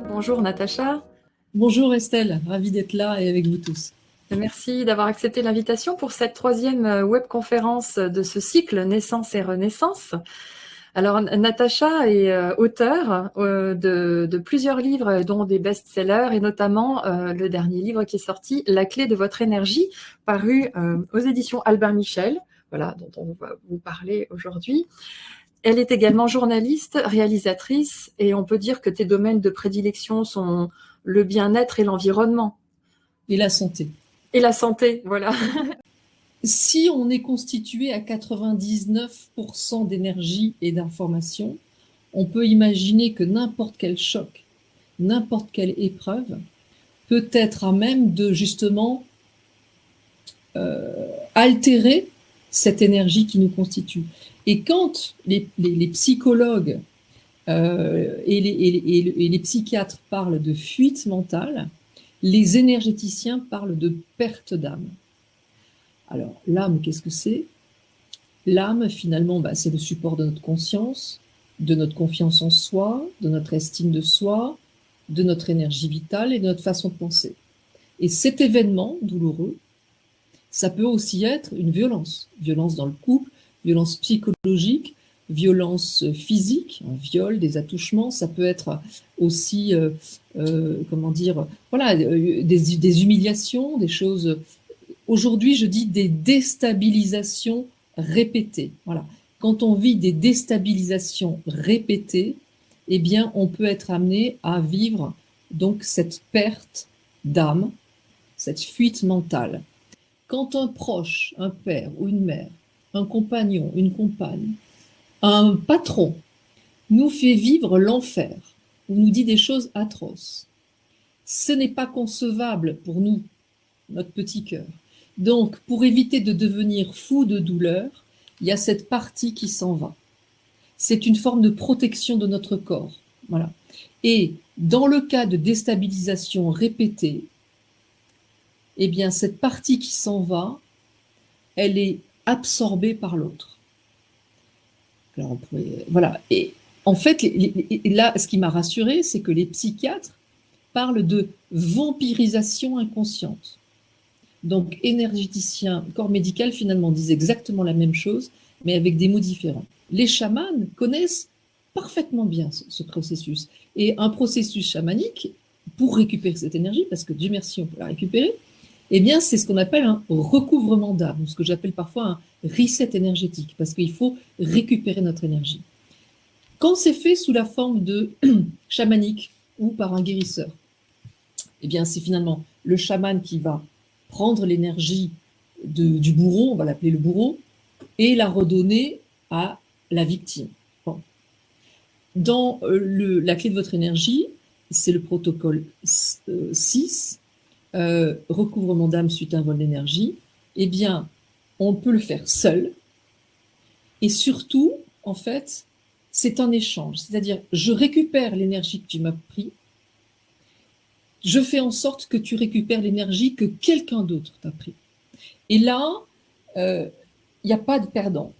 Bonjour Natacha, Bonjour Estelle, ravie d'être là et avec vous tous. merci d'avoir accepté l'invitation pour cette troisième webconférence de ce cycle Naissance et Renaissance. Alors Natacha est auteure de plusieurs livres, dont des best-sellers et notamment le dernier livre qui est sorti, La clé de votre énergie, paru aux éditions Albin Michel, voilà, dont on va vous parler aujourd'hui. Elle est également journaliste, réalisatrice, et on peut dire que tes domaines de prédilection sont le bien-être et l'environnement. Et la santé. Et la santé, voilà. Si on est constitué à 99% d'énergie et d'information, on peut imaginer que n'importe quel choc, n'importe quelle épreuve peut être à même de justement altérer cette énergie qui nous constitue. Et quand les psychologues et les psychiatres parlent de fuite mentale, les énergéticiens parlent de perte d'âme. Alors, l'âme, qu'est-ce que c'est? L'âme, finalement, c'est le support de notre conscience, de notre confiance en soi, de notre estime de soi, de notre énergie vitale et de notre façon de penser. Et cet événement douloureux, ça peut aussi être une violence. Violence dans le couple, violence psychologique, violence physique, un viol, des attouchements. Ça peut être aussi, comment dire, voilà, des humiliations, des choses. Aujourd'hui, je dis des déstabilisations répétées. Voilà. Quand on vit des déstabilisations répétées, eh bien, on peut être amené à vivre donc cette perte d'âme, cette fuite mentale. Quand un proche, un père ou une mère, un compagnon, une compagne, un patron nous fait vivre l'enfer, ou nous dit des choses atroces, ce n'est pas concevable pour nous, notre petit cœur. Donc, pour éviter de devenir fou de douleur, il y a cette partie qui s'en va. C'est une forme de protection de notre corps. Voilà. Et dans le cas de déstabilisation répétée, eh bien, cette partie qui s'en va, elle est absorbée par l'autre. Alors, voilà. Et en fait, là, ce qui m'a rassurée, c'est que les psychiatres parlent de vampirisation inconsciente. Donc, énergéticien, corps médical, finalement, disent exactement la même chose, mais avec des mots différents. Les chamans connaissent parfaitement bien ce processus. Et un processus chamanique, pour récupérer cette énergie, parce que Dieu merci, on peut la récupérer, eh bien, c'est ce qu'on appelle un recouvrement d'âme, ce que j'appelle parfois un reset énergétique, parce qu'il faut récupérer notre énergie. Quand c'est fait sous la forme de chamanique ou par un guérisseur, eh bien, c'est finalement le chaman qui va prendre l'énergie du bourreau, on va l'appeler le bourreau, et la redonner à la victime. Bon. Dans la clé de votre énergie, c'est le protocole 6, recouvrement d'âme suite à un vol d'énergie. Eh bien, on peut le faire seul. Et surtout, en fait, c'est un échange. C'est-à-dire, je récupère l'énergie que tu m'as pris, je fais en sorte que tu récupères l'énergie que quelqu'un d'autre t'a pris. Et là, il n'y a pas de perdant.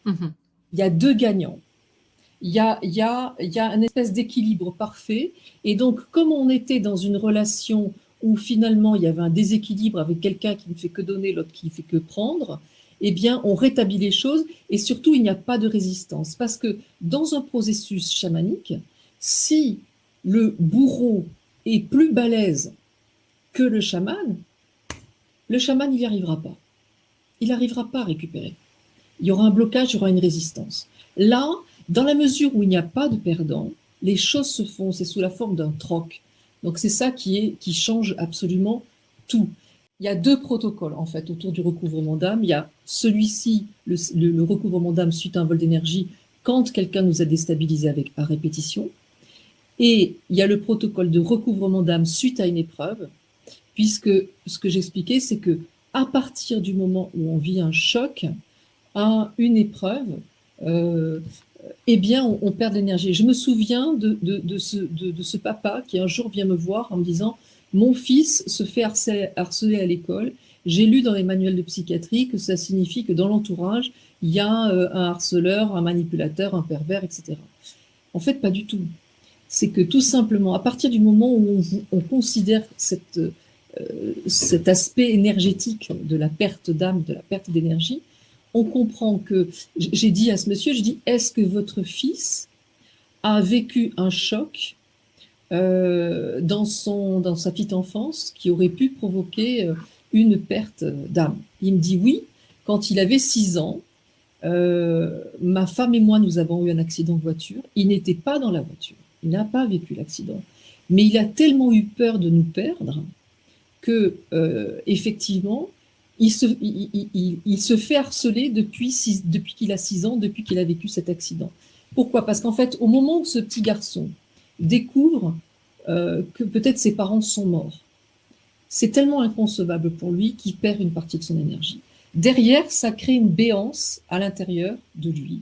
Il y a deux gagnants. Il y a une espèce d'équilibre parfait. Et donc, comme on était dans une relation où finalement il y avait un déséquilibre avec quelqu'un qui ne fait que donner, l'autre qui ne fait que prendre, eh bien, on rétablit les choses et surtout, il n'y a pas de résistance. Parce que dans un processus chamanique, si le bourreau est plus balèze que le chaman, il n'y arrivera pas. Il n'arrivera pas à récupérer. Il y aura un blocage, il y aura une résistance. Là, dans la mesure où il n'y a pas de perdant, les choses se font, c'est sous la forme d'un troc. Donc c'est ça qui change absolument tout. Il y a deux protocoles en fait autour du recouvrement d'âme. Il y a celui-ci, le recouvrement d'âme suite à un vol d'énergie, quand quelqu'un nous a déstabilisés à répétition. Et il y a le protocole de recouvrement d'âme suite à une épreuve, puisque ce que j'expliquais, c'est que à partir du moment où on vit un choc, une épreuve, eh bien, on perd de l'énergie. Je me souviens de ce papa qui un jour vient me voir en me disant « Mon fils se fait harceler à l'école. J'ai lu dans les manuels de psychiatrie que ça signifie que dans l'entourage, il y a un harceleur, un manipulateur, un pervers, etc. » En fait, pas du tout. c'est que tout simplement, à partir du moment où on considère cet aspect énergétique de la perte d'âme, de la perte d'énergie, on comprend que, j'ai dit à ce monsieur, je dis, est-ce que votre fils a vécu un choc dans sa petite enfance qui aurait pu provoquer une perte d'âme? Il me dit oui, quand il avait 6 ans, ma femme et moi, nous avons eu un accident de voiture. Il n'était pas dans la voiture, il n'a pas vécu l'accident, mais il a tellement eu peur de nous perdre que, effectivement, il se fait harceler depuis qu'il a 6 ans, depuis qu'il a vécu cet accident. Pourquoi? Parce qu'en fait, au moment où ce petit garçon découvre que peut-être ses parents sont morts, c'est tellement inconcevable pour lui qu'il perd une partie de son énergie. Derrière, ça crée une béance à l'intérieur de lui,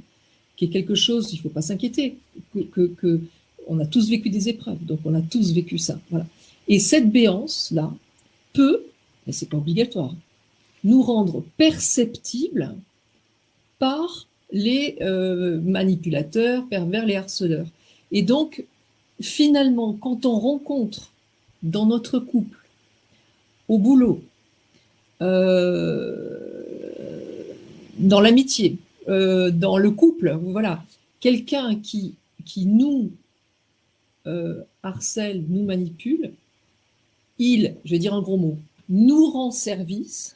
qui est quelque chose, il ne faut pas s'inquiéter, on a tous vécu des épreuves, donc on a tous vécu ça. Voilà. Et cette béance-là peut, mais ce n'est pas obligatoire, nous rendre perceptibles par les manipulateurs, pervers, les harceleurs. Et donc, finalement, quand on rencontre dans notre couple, au boulot, dans l'amitié, dans le couple, voilà, quelqu'un qui nous harcèle, nous manipule, je vais dire un gros mot, nous rend service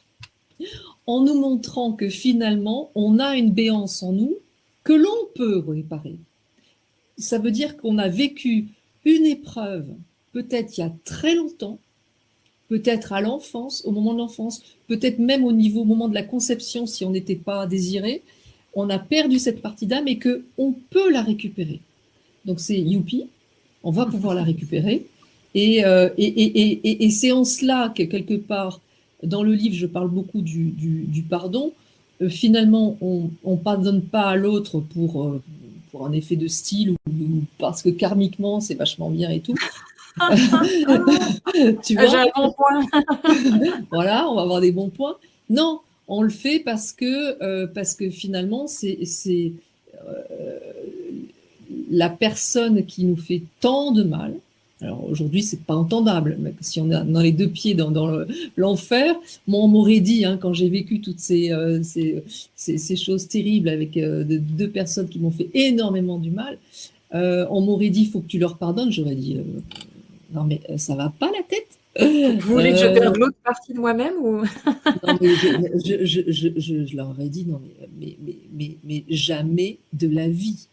en nous montrant que finalement, on a une béance en nous que l'on peut réparer. Ça veut dire qu'on a vécu une épreuve, peut-être il y a très longtemps, peut-être à l'enfance, au moment de l'enfance, peut-être même au moment de la conception, si on n'était pas désiré, on a perdu cette partie d'âme et qu'on peut la récupérer. Donc c'est youpi, on va pouvoir la récupérer. Et c'est en cela que, quelque part, dans le livre, je parle beaucoup du pardon. Finalement, on ne pardonne pas à l'autre pour un effet de style ou parce que karmiquement, c'est vachement bien et tout. Tu vois? J'ai un bon point. Voilà, on va avoir des bons points. Non, on le fait parce que finalement, c'est la personne qui nous fait tant de mal. Alors aujourd'hui, c'est pas entendable, mais si on est dans les deux pieds dans l'enfer, moi on m'aurait dit, hein, quand j'ai vécu toutes ces choses terribles avec deux personnes qui m'ont fait énormément du mal, on m'aurait dit, il faut que tu leur pardonnes. J'aurais dit, non mais ça va pas la tête. Vous voulez que je perde l'autre partie de moi-même ou... Non, mais je leur aurais dit, non, mais jamais de la vie.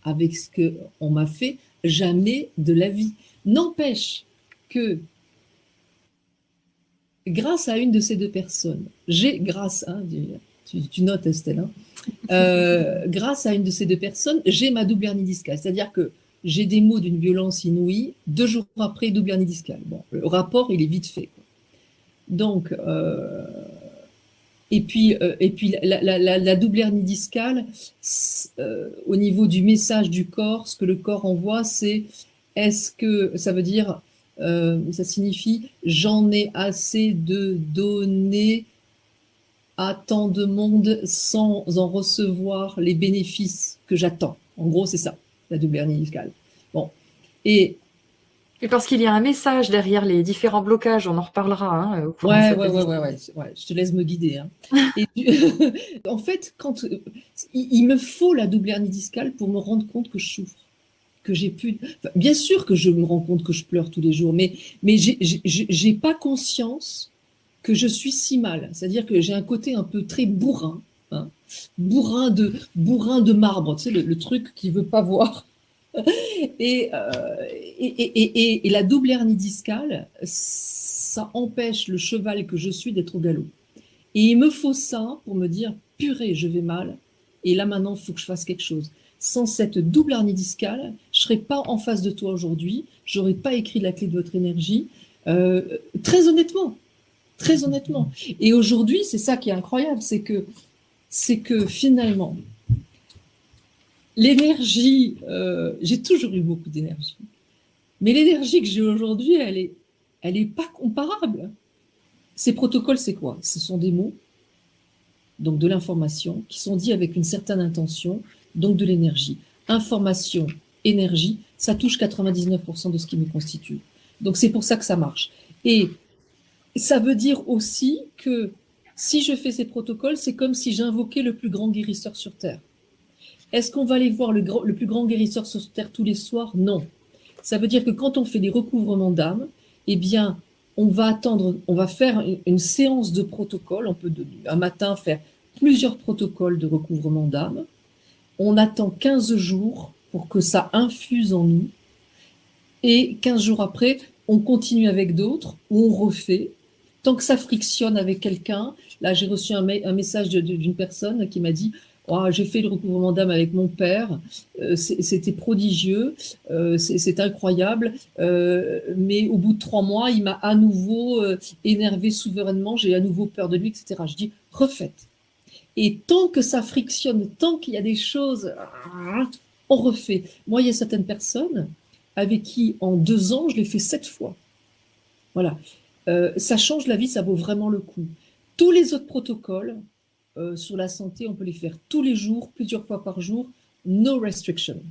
Avec ce qu'on m'a fait, jamais de la vie. N'empêche que, grâce à une de ces deux personnes, tu notes Estelle, grâce à une de ces deux personnes, j'ai ma double hernie discale. C'est-à-dire que j'ai des maux d'une violence inouïe, 2 jours après, double hernie discale. Bon, le rapport, il est vite fait, quoi. Donc, et puis la double hernie discale, au niveau du message du corps, ce que le corps envoie, c'est est-ce que ça veut dire, ça signifie j'en ai assez de donner à tant de monde sans en recevoir les bénéfices que j'attends. En gros, c'est ça, la double hernie discale. Bon, et parce qu'il y a un message derrière les différents blocages, on en reparlera. Hein, au cours de ouais, cette je te laisse me guider. Hein. Et en fait, il me faut la double hernie discale pour me rendre compte que je souffre, que j'ai plus. Enfin, bien sûr que je me rends compte que je pleure tous les jours, mais j'ai pas conscience que je suis si mal. C'est-à-dire que j'ai un côté un peu très bourrin, hein, bourrin de marbre, tu sais, le truc qui veut pas voir. Et la double hernie discale, ça empêche le cheval que je suis d'être au galop. Et il me faut ça pour me dire, purée, je vais mal. Et là maintenant, il faut que je fasse quelque chose. Sans cette double hernie discale, je ne serais pas en face de toi aujourd'hui, je n'aurais pas écrit la clé de votre énergie. Très honnêtement, très honnêtement. Et aujourd'hui, c'est ça qui est incroyable, c'est que finalement, l'énergie, j'ai toujours eu beaucoup d'énergie, mais l'énergie que j'ai aujourd'hui, elle est pas comparable. Ces protocoles, c'est quoi? Ce sont des mots, donc de l'information, qui sont dits avec une certaine intention, donc de l'énergie. Information énergie, ça touche 99% de ce qui nous constitue. Donc c'est pour ça que ça marche. Et ça veut dire aussi que si je fais ces protocoles, c'est comme si j'invoquais le plus grand guérisseur sur Terre. Est-ce qu'on va aller voir le plus grand guérisseur sur Terre tous les soirs? Non. Ça veut dire que quand on fait des recouvrements d'âme, eh bien, on va faire une séance de protocole. On peut un matin faire plusieurs protocoles de recouvrement d'âme. On attend 15 jours pour que ça infuse en nous. Et 15 jours après, on continue avec d'autres, ou on refait. Tant que ça frictionne avec quelqu'un, là j'ai reçu un message d'une personne qui m'a dit oh, j'ai fait le recouvrement d'âme avec mon père, c'était prodigieux, c'est incroyable, mais au bout de 3 mois, il m'a à nouveau énervé souverainement, j'ai à nouveau peur de lui, etc. Je dis refaites. Et tant que ça frictionne, tant qu'il y a des choses, on refait. Moi, il y a certaines personnes avec qui, en 2 ans, je l'ai fait 7 fois. Voilà. Ça change la vie, ça vaut vraiment le coup. Tous les autres protocoles sur la santé, on peut les faire tous les jours, plusieurs fois par jour, no restriction.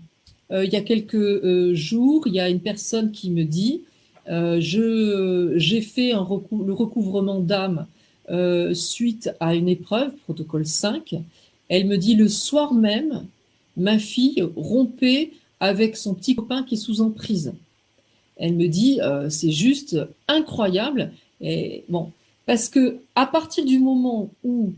Il y a quelques jours, il y a une personne qui me dit j'ai fait le recouvrement d'âme suite à une épreuve, protocole 5. Elle me dit le soir même, ma fille rompait avec son petit copain qui est sous emprise. Elle me dit c'est juste incroyable. Et bon, parce que à partir du moment où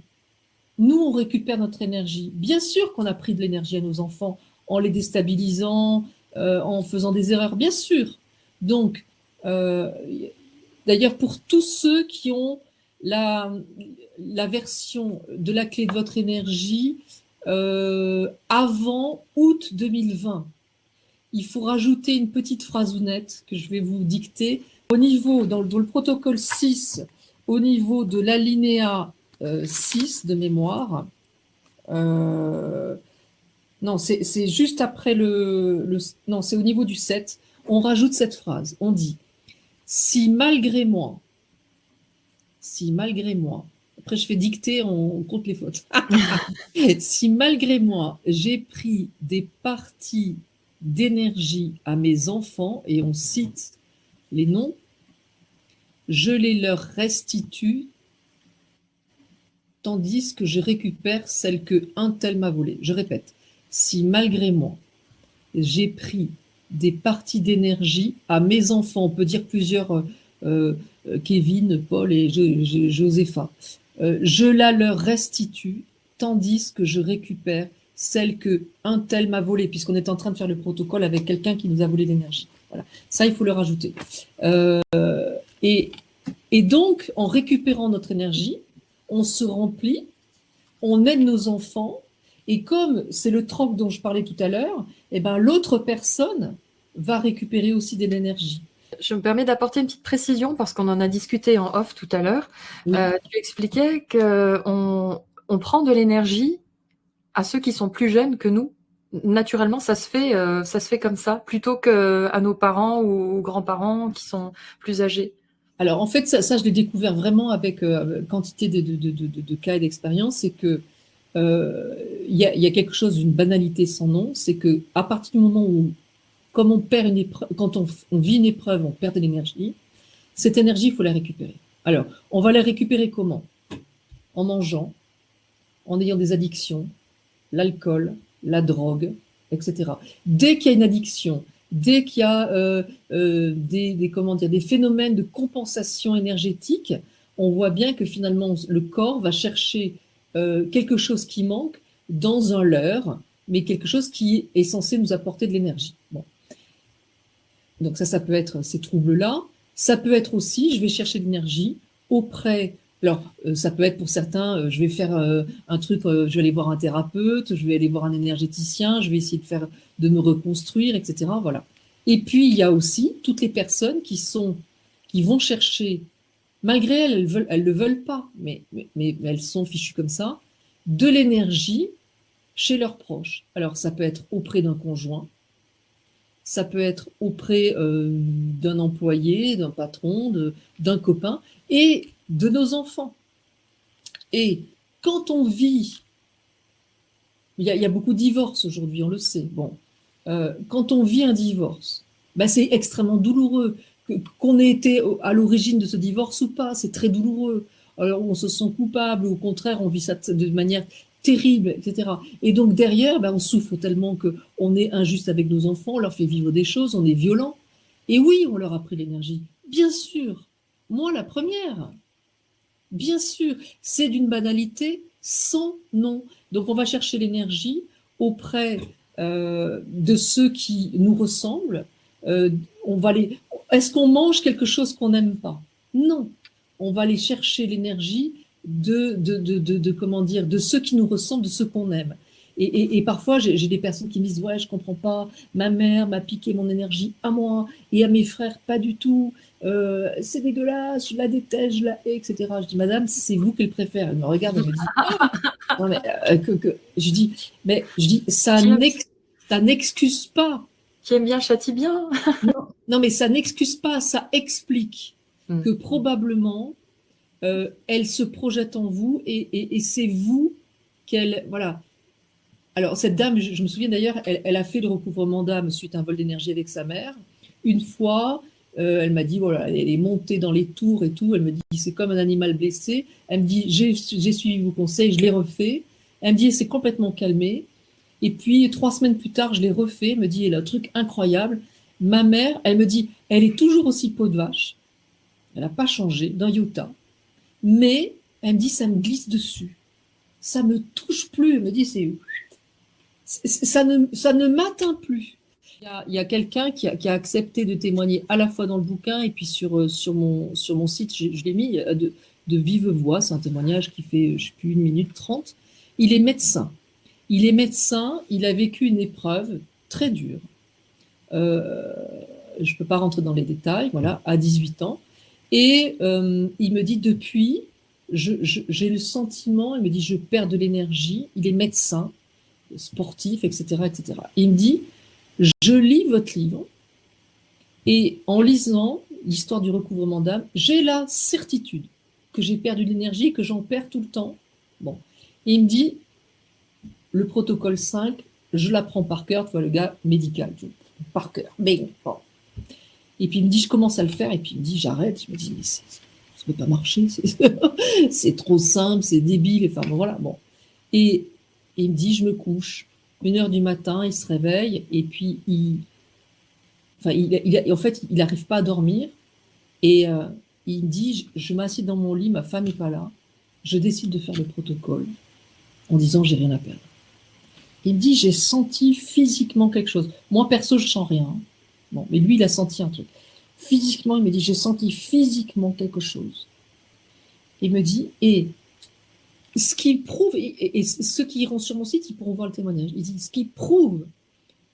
nous on récupère notre énergie, bien sûr qu'on a pris de l'énergie à nos enfants en les déstabilisant, en faisant des erreurs, bien sûr. Donc, d'ailleurs pour tous ceux qui ont la version de la clé de votre énergie avant août 2020, il faut rajouter une petite phrasounette que je vais vous dicter. Au niveau, dans le protocole 6, au niveau de l'alinéa 6 de mémoire, non, c'est juste après non, c'est au niveau du 7, on rajoute cette phrase. On dit « Si malgré moi, après je fais dicter, on compte les fautes. Si malgré moi, j'ai pris des parties d'énergie à mes enfants, et on cite les noms, je les leur restitue, tandis que je récupère celles que un tel m'a volées. Je répète, si malgré moi, j'ai pris des parties d'énergie à mes enfants, on peut dire plusieurs, Kevin, Paul et Josépha, je la leur restitue, tandis que je récupère celle que un tel m'a volée, puisqu'on est en train de faire le protocole avec quelqu'un qui nous a volé l'énergie. Voilà. Ça, il faut le rajouter. Et donc, en récupérant notre énergie, on se remplit, on aide nos enfants, et comme c'est le troc dont je parlais tout à l'heure, eh ben, l'autre personne va récupérer aussi de l'énergie. Je me permets d'apporter une petite précision parce qu'on en a discuté en off tout à l'heure. Oui. Tu expliquais qu'on prend de l'énergie à ceux qui sont plus jeunes que nous. Naturellement, ça se fait comme ça, plutôt qu'à nos parents ou grands-parents qui sont plus âgés. Alors, en fait, ça je l'ai découvert vraiment avec quantité de cas et d'expériences, c'est que il y a quelque chose d'une banalité sans nom, c'est que à partir du moment où, comme on perd une épreuve, quand on vit une épreuve, on perd de l'énergie, cette énergie, il faut la récupérer. Alors, on va la récupérer comment? En mangeant, en ayant des addictions, l'alcool, la drogue, etc. Dès qu'il y a une addiction, dès qu'il y a des phénomènes de compensation énergétique, on voit bien que finalement le corps va chercher quelque chose qui manque dans un leurre, mais quelque chose qui est censé nous apporter de l'énergie. Bon. Donc ça peut être ces troubles-là. Ça peut être aussi, je vais chercher de l'énergie auprès. Alors, ça peut être pour certains, je vais faire un truc, je vais aller voir un thérapeute, je vais aller voir un énergéticien, je vais essayer de me reconstruire, etc. Voilà. Et puis, il y a aussi toutes les personnes qui vont chercher, malgré elles, elles le veulent pas, mais elles sont fichues comme ça, de l'énergie chez leurs proches. Alors, ça peut être auprès d'un conjoint, ça peut être auprès d'un employé, d'un patron, d'un copain, et de nos enfants. Et quand on vit, il y a beaucoup de divorces aujourd'hui, on le sait. Bon, quand on vit un divorce, ben c'est extrêmement douloureux. Qu'on ait été à l'origine de ce divorce ou pas, c'est très douloureux. Alors on se sent coupable, ou au contraire, on vit ça de manière terrible, etc. Et donc derrière, ben, on souffre tellement qu'on est injuste avec nos enfants, on leur fait vivre des choses, on est violent. Et oui, on leur a pris l'énergie. Bien sûr, moi la première. Bien sûr, c'est d'une banalité sans nom. Donc on va chercher l'énergie auprès de ceux qui nous ressemblent. Euh, on va les... Est-ce qu'on mange quelque chose qu'on n'aime pas? Non. On va aller chercher l'énergie comment dire, de ceux qui nous ressemblent, de ceux qu'on aime. Et parfois, j'ai des personnes qui me disent, ouais, je comprends pas, ma mère m'a piqué mon énergie à moi et à mes frères, pas du tout. C'est dégueulasse, je la déteste, je la hais, etc. Je dis, madame, c'est vous qu'elle préfère. Elle me regarde, elle me dit, ah non, mais, je dis, ça Qui aime, n'excuse pas. qui aime bien châtie bien. Non, non, mais ça n'excuse pas, ça explique Mm. que probablement, elle se projette en vous et c'est vous qu'elle. Voilà. Alors, cette dame, je me souviens d'ailleurs, elle a fait le recouvrement d'âme suite à un vol d'énergie avec sa mère. Une fois, elle m'a dit, voilà, elle est montée dans les tours et tout. Elle me dit, c'est comme un animal blessé. Elle me dit, j'ai suivi vos conseils, je l'ai refait. Elle me dit, c'est complètement calmé. Et puis, 3 semaines plus tard, je l'ai refait. Elle me dit, il y a un truc incroyable. Ma mère, elle me dit, elle est toujours aussi peau de vache. Elle n'a pas changé d'un iota. Mais, elle me dit, ça me glisse dessus. Ça me touche plus. Elle me dit, ça ne m'atteint plus. Il y a quelqu'un qui a accepté de témoigner à la fois dans le bouquin et puis sur mon site, je l'ai mis de vive voix. C'est un témoignage qui fait, je sais plus, 1 minute 30. Il est médecin. Il est médecin, il a vécu une épreuve très dure. Je ne peux pas rentrer dans les détails, voilà, à 18 ans. Et il me dit, depuis, j'ai le sentiment, il me dit, je perds de l'énergie. Il est médecin, sportif, etc., etc. Il me dit, je lis votre livre et en lisant l'histoire du recouvrement d'âme, j'ai la certitude que j'ai perdu de l'énergie, que j'en perds tout le temps. Bon. Et il me dit, le protocole 5, je l'apprends par cœur, tu vois, le gars médical, par cœur. Mais bon. Et puis il me dit, je commence à le faire, et puis il me dit, j'arrête. Je me dis, mais ça ne peut pas marcher, c'est trop simple, c'est débile, enfin bon, voilà. Bon. Et il me dit, je me couche. 1 heure du matin, il se réveille, et puis en fait, il n'arrive pas à dormir. Et il me dit, je m'assieds dans mon lit, ma femme n'est pas là. Je décide de faire le protocole en disant, j'ai rien à perdre. Il me dit, j'ai senti physiquement quelque chose. Moi, perso, je sens rien. Bon, mais lui, il a senti un truc. Physiquement, il me dit, j'ai senti physiquement quelque chose. Il me dit, et ce qui prouve, et ceux qui iront sur mon site, ils pourront voir le témoignage. Il dit, ce qui prouve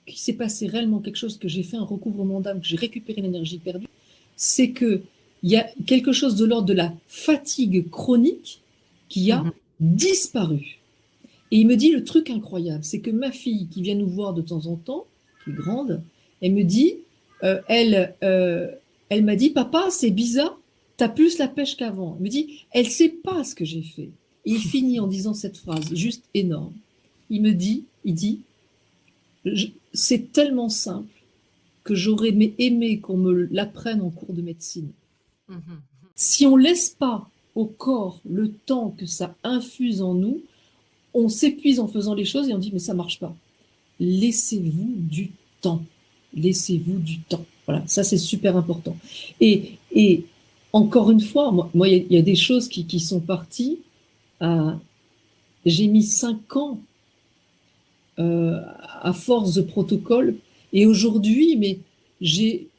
qu'il s'est passé réellement quelque chose, que j'ai fait un recouvrement d'âme, que j'ai récupéré l'énergie perdue, c'est qu'il y a quelque chose de l'ordre de la fatigue chronique qui a disparu. Et il me dit le truc incroyable, c'est que ma fille qui vient nous voir de temps en temps, qui est grande, elle me dit, elle m'a dit, papa, c'est bizarre, t'as plus la pêche qu'avant. Elle me dit, elle sait pas ce que j'ai fait. Et il finit en disant cette phrase, juste énorme. Il dit, c'est tellement simple que j'aurais aimé qu'on me l'apprenne en cours de médecine. Si on laisse pas au corps le temps que ça infuse en nous, on s'épuise en faisant les choses et on dit mais ça marche pas. Laissez-vous du temps. Laissez-vous du temps. Voilà, ça c'est super important. Et encore une fois, moi il y a des choses qui sont parties. J'ai mis 5 ans à force de protocole et aujourd'hui, mais j'ai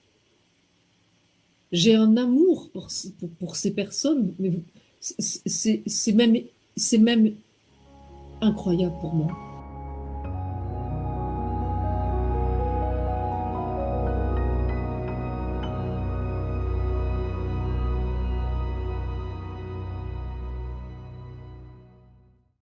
un amour pour ces personnes. Mais c'est même incroyable pour moi.